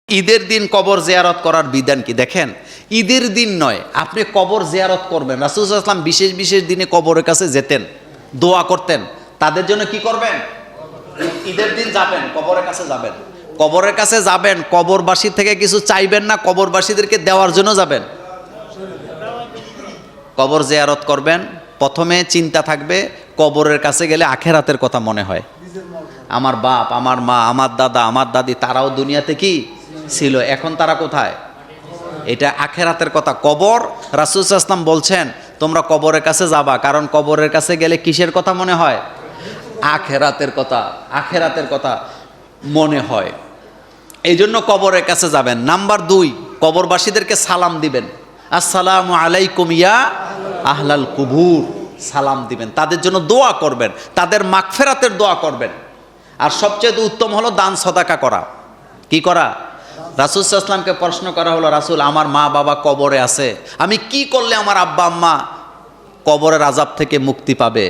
ঈদের দিন কবর জিয়ারত করার বিধান কি দেখেন, ঈদের দিন নয়, আপনি কবর জিয়ারত করবেন। রাসূল সাল্লাল্লাহু আলাইহি ওয়াসাল্লাম বিশেষ বিশেষ দিনে কবরের কাছে যেতেন, দোয়া করতেন। তাদের জন্য কি করবেন? ঈদের দিন যাবেন, কবরের কাছে যাবেন। কবরের কাছে যাবেন, কবরবাসী থেকে কিছু চাইবেন না, কবরবাসীদেরকে দেওয়ার জন্য যাবেন। কবর জিয়ারত করবেন, প্রথমে চিন্তা থাকবে কবরের কাছে গেলে আখেরাতের কথা মনে হয়। আমার বাপ, আমার মা, আমার দাদা, আমার দাদি, তারাও দুনিয়াতে কি ছিল, এখন তারা কোথায়? এটা আখেরাতের কথা। কবর, রাসূল সাল্লাল্লাহু আলাইহি ওয়াসাল্লাম বলছেন তোমরা কবরের কাছে যাবা, কারণ কবরের কাছে গেলে কিসের কথা মনে হয়? আখেরাতের কথা, আখেরাতের কথা মনে হয়। এই জন্য কবরের কাছে যাবেন। নাম্বার 2, কবরবাসীদেরকে সালাম দিবেন। আসসালামু আলাইকুম ইয়া আহলাল কুবুর, সালাম দিবেন, তাদের জন্য দোয়া করবেন, তাদের মাগফিরাতের দোয়া করবেন। আর সবচেয়ে উত্তম হলো দান সদাকা করা। কি করা? রাসূল সাল্লাল্লাহু আলাইহি ওয়াসাল্লামকে প্রশ্ন করা হলো, রাসূল আমার মা বাবা কবরে আছে, আমি কি করলে আমার আব্বা আম্মা কবরের আযাব থেকে মুক্তি পাবে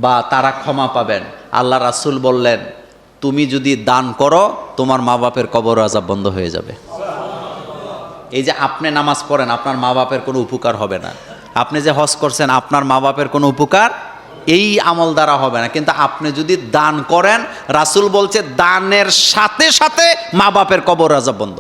বা তারা ক্ষমা পাবেন? আল্লাহ রাসূল বললেন, তুমি যদি দান করো তোমার মা বাপের কবর আযাব বন্ধ হয়ে যাবে। এই যে আপনি নামাজ পড়েন, আপনার মা বাপের কোনো উপকার হবে না। আপনি যে হজ করছেন, আপনার মা বাপের কোনো উপকার এই আমল দ্বারা হবে না। কিন্তু আপনি যদি দান করেন, রাসূল বলছে দানের সাথে সাথে মা বাপের কবর আযাব বন্ধ।